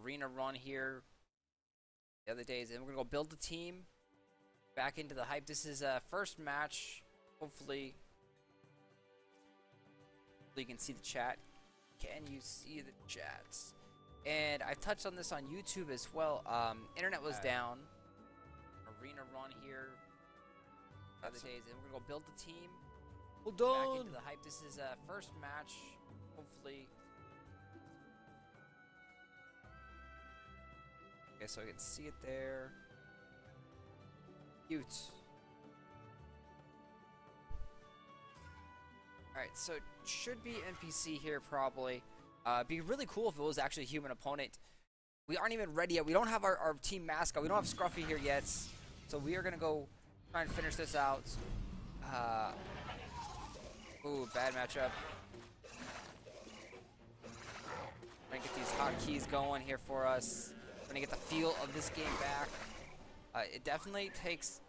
arena run here the other days, and we're gonna go build the team back into the hype. This is first match. Hopefully you can see the chat. Can you see the chats? And I've touched on this on YouTube as well. Internet was down. Arena run here the other days, and we're gonna go build the team back into the hype. This is first match. Hopefully. Okay, so I can see it there. Cute. Alright, so it should be NPC here probably. Be really cool if it was actually a human opponent. We aren't even ready yet. We don't have our team mascot. We don't have Scruffy here yet. So we are going to go try and finish this out. Ooh, bad matchup. Trying to get these hotkeys going here for us. We're going to get the feel of this game back. It definitely takes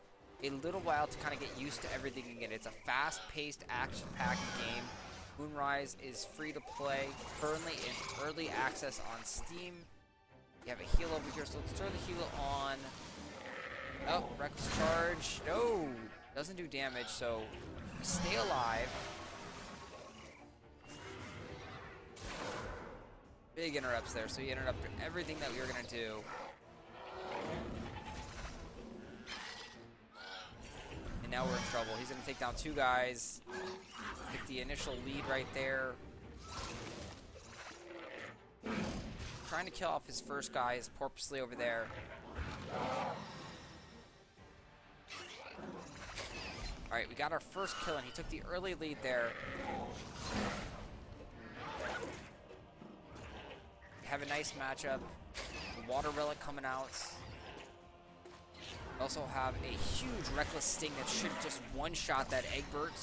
a little while to kind of get used to everything again. It's a fast-paced, action-packed game. Moonrise is free to play, currently in early access on Steam. You have a heal over here, so let's throw the heal on. Oh, reckless charge. No, doesn't do damage, so we stay alive. Big interrupts there, so you interrupted everything that we were going to do. And now we're in trouble. He's going to take down two guys. Get the initial lead right there. Trying to kill off his first guy is purposely over there. Alright, we got our first kill, and he took the early lead there. Have a nice matchup. The water relic coming out. We also have a huge reckless sting that should just one-shot that Egbert.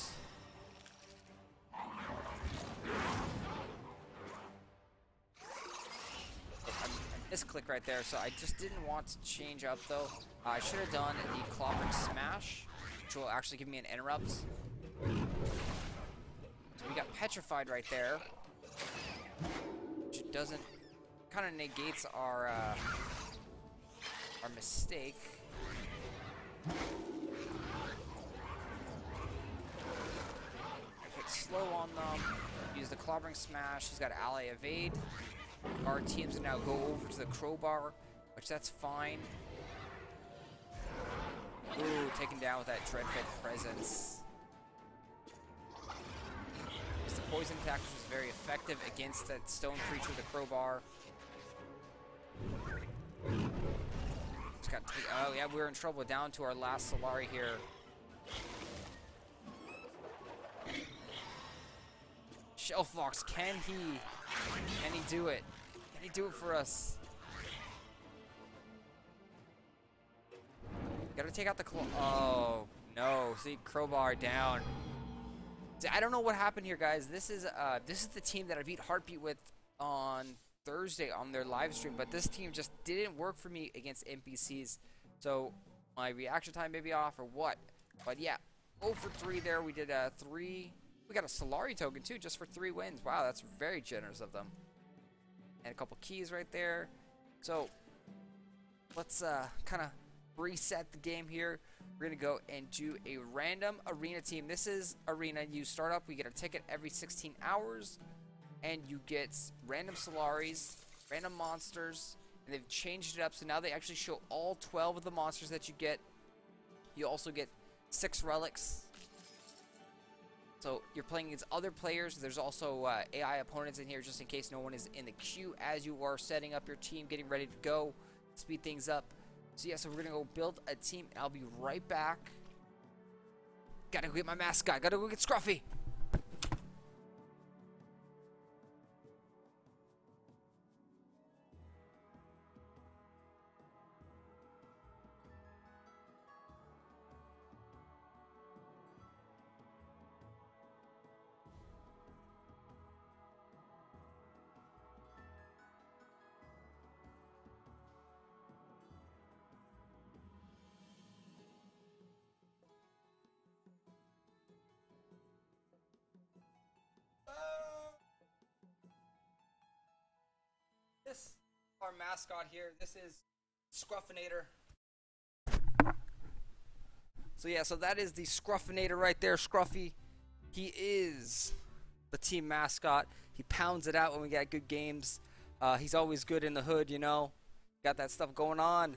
I misclick right there, so I just didn't want to change up though. I should have done the clobbering smash, which will actually give me an interrupt. So we got petrified right there, which doesn't kind of negates our mistake. Hit slow on them. Use the clobbering smash. He's got ally evade. Our teams now go over to the crowbar, which that's fine. Ooh, taken down with that Dreadfit presence. The poison attack was very effective against that stone creature with the crowbar. Just got oh yeah, we're in trouble. Down to our last Solari here. Shellfox, can he do it? Can he do it for us? Gotta take out the oh no! See, crowbar down. See, I don't know what happened here, guys. This is the team that I beat Heartbeat with on Thursday on their live stream, but this team just didn't work for me against NPCs. So my reaction time may be off or what? But yeah, 0 for 3 there. We did 3. We got a Solari token too, just for 3 wins. Wow, that's very generous of them. And a couple keys right there. So let's kind of reset the game here. We're gonna go and do a random arena team. This is arena. You start up, we get a ticket every 16 hours, and you get random Solaris, random monsters, and they've changed it up. So now they actually show all 12 of the monsters that you get. You also get 6 relics. So you're playing against other players. There's also AI opponents in here just in case no one is in the queue as you are setting up your team, getting ready to go, speed things up. So yeah, so we're gonna go build a team, and I'll be right back. Gotta go get my mascot. Gotta go get Scruffy. Yes. Our mascot here. This is Scruffinator. So yeah, so that is the Scruffinator right there, Scruffy. He is the team mascot. He pounds it out when we got good games. He's always good in the hood, you know. Got that stuff going on.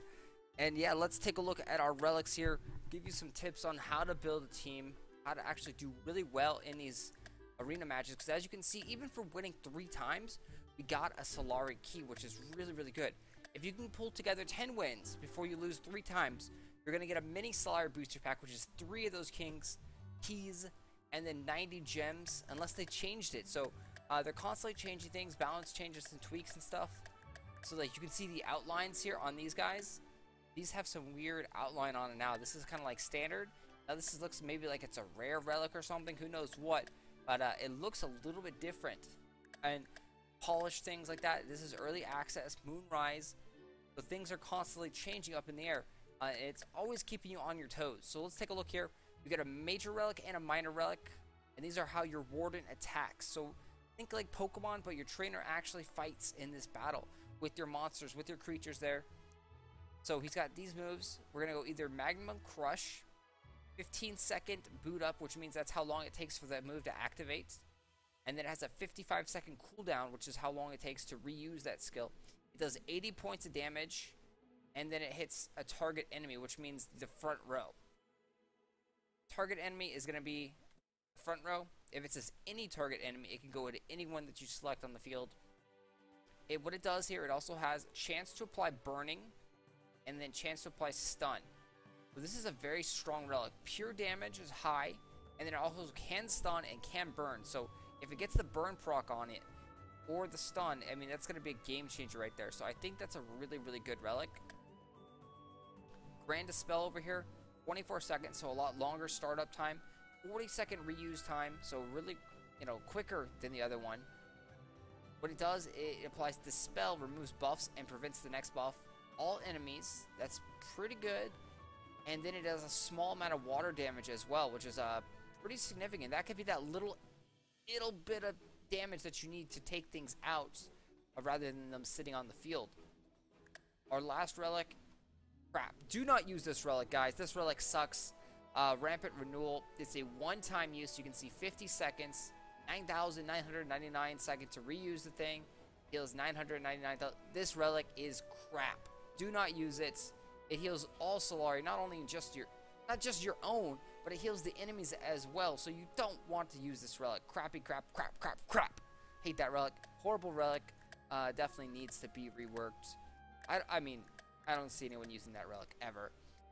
And yeah, let's take a look at our relics here. Give you some tips on how to build a team, how to actually do really well in these arena matches. Because as you can see, even for winning 3 times, we got a Solari key, which is really, really good. If you can pull together 10 wins before you lose 3 times, you're going to get a mini Solari booster pack, which is 3 of those keys, and then 90 gems, unless they changed it. So they're constantly changing things, balance changes and tweaks and stuff. So like you can see the outlines here on these guys. These have some weird outline on it now. This is kind of like standard. Now this looks maybe like it's a rare relic or something, who knows what. But it looks a little bit different. And polished things like that. This is early access, Moonrise. So things are constantly changing up in the air. It's always keeping you on your toes. So let's take a look here. You get a major relic and a minor relic. And these are how your warden attacks. So think like Pokemon, but your trainer actually fights in this battle with your monsters, with your creatures there. So he's got these moves. We're going to go either Magma Crush, 15-second boot up, which means that's how long it takes for that move to activate. And then it has a 55-second cooldown, which is how long it takes to reuse that skill. It does 80 points of damage, and then it hits a target enemy, which means the front row. Target enemy is going to be front row. If it says any target enemy, it can go into anyone that you select on the field. What it does here, it also has chance to apply burning, and then chance to apply stun. So this is a very strong relic. Pure damage is high, and then it also can stun and can burn. So if it gets the burn proc on it, or the stun, I mean, that's going to be a game changer right there. So I think that's a really, really good relic. Grand Dispel over here, 24 seconds, so a lot longer startup time. 40-second reuse time, so really, quicker than the other one. What it does, it applies Dispel, removes buffs, and prevents the next buff. All enemies, that's pretty good. And then it does a small amount of water damage as well, which is pretty significant. That could be that little bit of damage that you need to take things out, rather than them sitting on the field. Our last relic, crap. Do not use this relic, guys. This relic sucks. Rampant Renewal. It's a one-time use. You can see 50 seconds, 9,999 seconds to reuse the thing. Heals 999. This relic is crap. Do not use it. It heals all Solari, not just your own, but it heals the enemies as well. So you don't want to use this relic. Crappy, crap. Hate that relic. Horrible relic. Definitely needs to be reworked. I mean, I don't see anyone using that relic ever.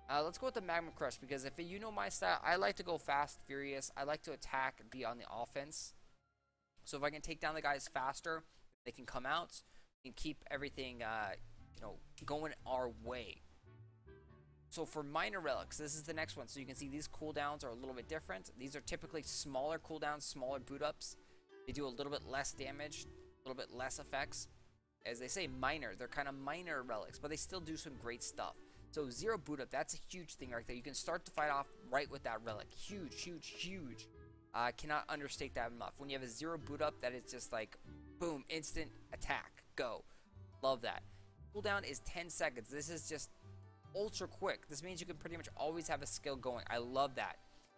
Let's go with the Magma Crush, because if you know my style, I like to go fast, furious. I like to attack and be on the offense. So if I can take down the guys faster, they can come out and keep everything, going our way. So for minor relics, this is the next one. So you can see these cooldowns are a little bit different. These are typically smaller cooldowns, smaller boot ups. They do a little bit less damage, a little bit less effects. As they say, minor. They're kind of minor relics, but they still do some great stuff. So 0 boot up, that's a huge thing right there. You can start to fight off right with that relic. Huge. Cannot understate that enough. When you have a 0 boot up, that is just like, boom, instant attack, go. Love that. Cooldown is 10 seconds. This is just ultra quick. This means you can pretty much always have a skill going. I love that.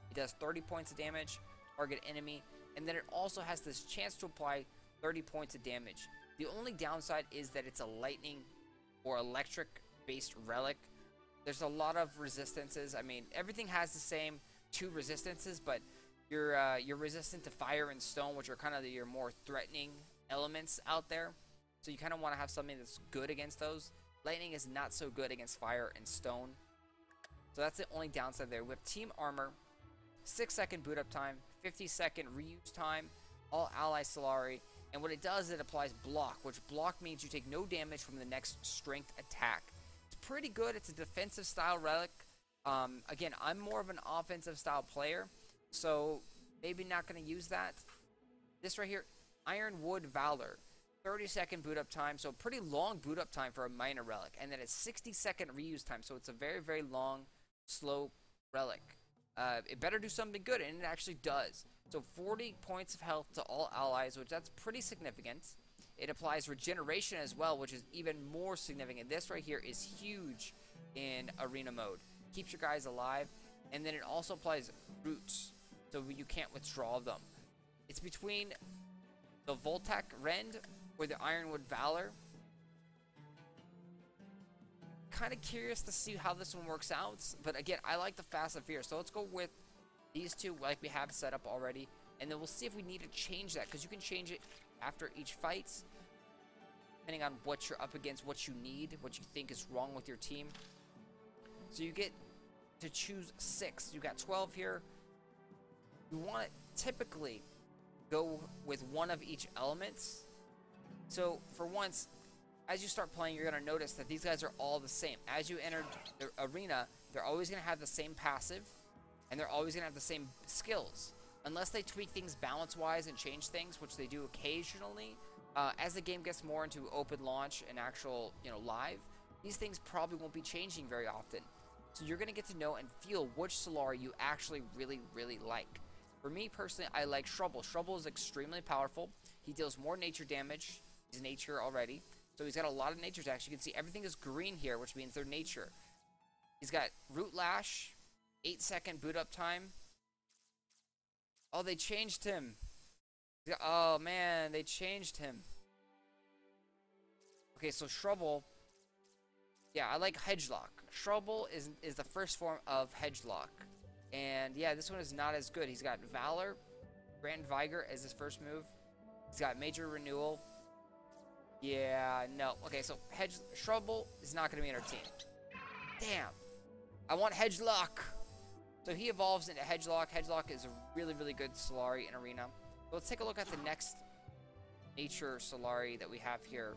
It does 30 points of damage, target enemy, and then it also has this chance to apply 30 points of damage. The only downside is that it's a lightning or electric based relic. There's a lot of resistances. I mean, everything has the same 2 resistances, but you're resistant to fire and stone, which are kind of your more threatening elements out there. So you kind of want to have something that's good against those. Lightning is not so good against fire and stone. So that's the only downside there. We have Team Armor, 6-second boot up time, 50-second reuse time, all ally Solari. And what it does, it applies block, which block means you take no damage from the next strength attack. It's pretty good. It's a defensive style relic. Again, I'm more of an offensive style player, so maybe not going to use that. This right here, Ironwood Valor. 30-second boot up time, so pretty long boot up time for a minor relic, and then it's 60-second reuse time, so it's a very, very long, slow relic. It better do something good, and it actually does. So 40 points of health to all allies, which that's pretty significant. It applies regeneration as well, which is even more significant. This right here is huge in arena mode. Keeps your guys alive, and then it also applies roots, so you can't withdraw them. It's between the Voltec Rend or the Ironwood Valor. Kind of curious to see how this one works out, but again, I like the Fast and Furious, so let's go with these two like we have set up already, and then we'll see if we need to change that, because you can change it after each fight, depending on what you're up against, what you need, what you think is wrong with your team. So you get to choose 6. You got 12 here. You want to typically go with one of each element. So for once, as you start playing, you're going to notice that these guys are all the same. As you enter the arena, they're always going to have the same passive, and they're always going to have the same skills. Unless they tweak things balance-wise and change things, which they do occasionally, as the game gets more into open launch and actual, live, these things probably won't be changing very often. So you're going to get to know and feel which Solari you actually really, really like. For me personally, I like Shrubble. Shrubble is extremely powerful. He deals more nature damage. He's nature already. So he's got a lot of nature attacks. You can see everything is green here, which means they're nature. He's got Root Lash, 8-second boot up time. Oh, they changed him. Oh, man, they changed him. Okay, so Shrubble. Yeah, I like Hedgelock. Shrubble is the first form of Hedgelock. And, yeah, this one is not as good. He's got Valor, Grand Vigor as his first move. He's got Major Renewal. Yeah, no. Okay, so Shrubble is not going to be in our team. Damn. I want Hedgelock. So he evolves into Hedgelock. Hedgelock is a really, really good Solari in Arena. So let's take a look at the next nature Solari that we have here.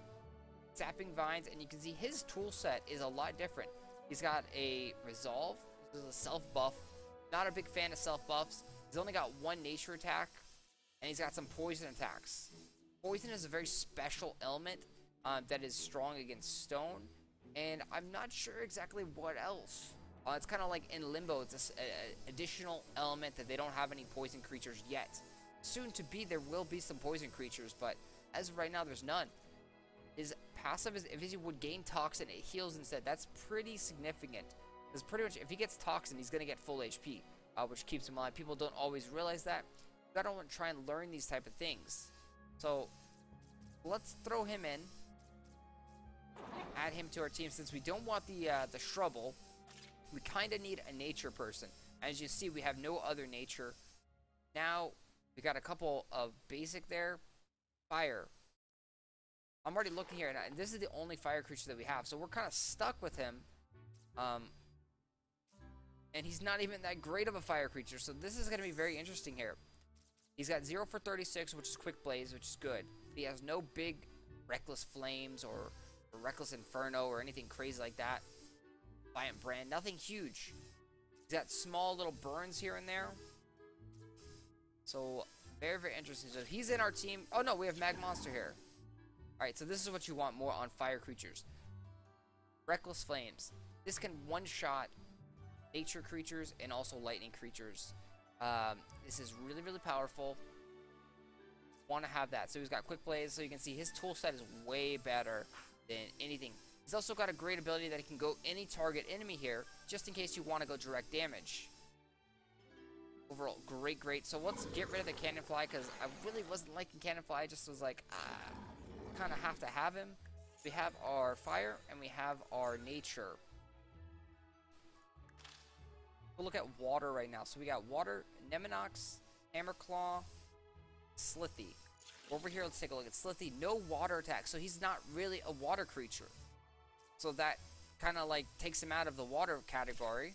Zapping Vines, and you can see his tool set is a lot different. He's got a Resolve. This is a self-buff. Not a big fan of self-buffs. He's only got one nature attack, and he's got some poison attacks. Poison is a very special element that is strong against stone, and I'm not sure exactly what else. It's kind of like in Limbo. It's an additional element that they don't have any poison creatures yet. Soon to be, there will be some poison creatures, but as of right now, there's none. His passive is if he would gain Toxin, it heals instead. That's pretty significant. Because pretty much if he gets Toxin, he's going to get full HP, which keeps him alive. People don't always realize that. You gotta try and learn these type of things. So let's throw him in. Add him to our team since we don't want the Shrubble. We kind of need a nature person. As you see, we have no other nature. Now, we got a couple of basic there. Fire. I'm already looking here, and this is the only fire creature that we have. So we're kind of stuck with him. And he's not even that great of a fire creature. So this is going to be very interesting here. He's got 0 for 36, which is Quick Blaze, which is good. He has no big Reckless Flames or Reckless Inferno or anything crazy like that. Violent Brand, nothing huge. He's got small little burns here and there. So, very, very interesting. So, he's in our team. Oh, no, we have Mag Monster here. Alright, so this is what you want more on fire creatures. Reckless Flames. This can one-shot nature creatures and also lightning creatures. This is really, really powerful. Want to have that. So, he's got Quick Blaze. So, you can see his tool set is way better than anything. He's also got a great ability that he can go any target enemy here, just in case you want to go direct damage. Overall, great, great. So let's get rid of the Cannon Fly, because I really wasn't liking Cannon Fly. I just was like, kind of have to have him. We have our fire, and we have our nature. We'll look at water right now. So we got water, Neminox, Hammerclaw, Slithy. Over here, let's take a look at Slithy. No water attack, so he's not really a water creature. So that kind of like takes him out of the water category.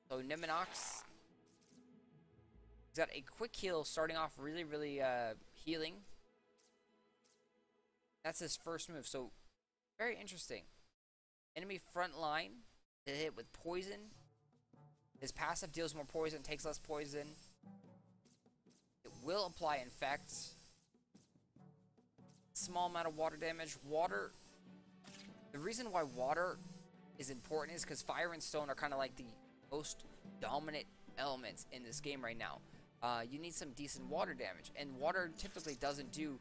So Neminox. He's got a quick heal starting off really, really healing. That's his first move. So very interesting. Enemy front line. They hit with poison. His passive deals more poison, takes less poison. It will apply infect. Small amount of water damage. Water. The reason why water is important is because fire and stone are kind of like the most dominant elements in this game right now. You need some decent water damage, and water typically doesn't do